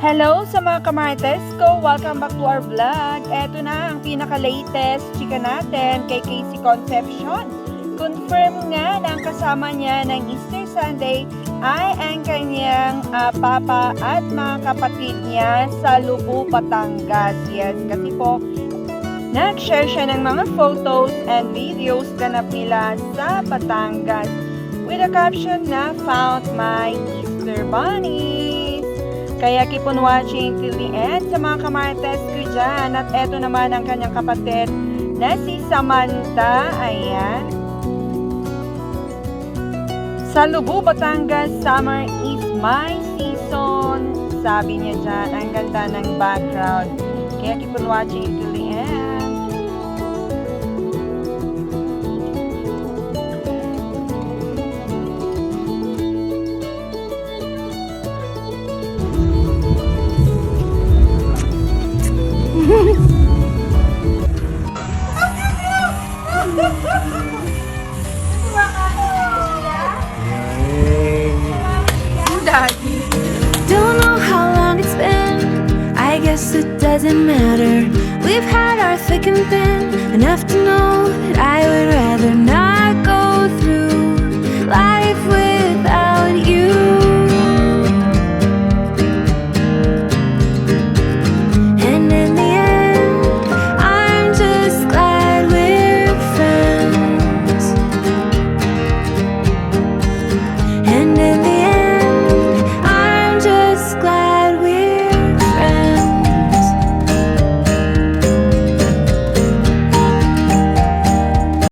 Hello sa mga kamartes ko! Welcome back to our vlog. Eto na ang pinaka-latest chika natin kay Casey Concepcion. Confirm nga na ang kasama niya ng Easter Sunday ay ang kanyang papa at mga kapatid niya sa Lubu, Batangas. Yes, kasi po nag-share siya ng mga photos and videos ganap nila sa Batangas with a caption na found my Easter bunnies. Kaya keep on watching till the end sa mga kamartes ko dyan. At eto naman ang kanyang kapatid na si Samantha. Ayan. Sa Lubu, Batangas, summer is my season. Sabi niya dyan. Ang ganda ng background. Kaya keep on watching till the end. Don't know how long it's been, I guess it doesn't matter. We've had our thick and thin, enough to know that I would rather not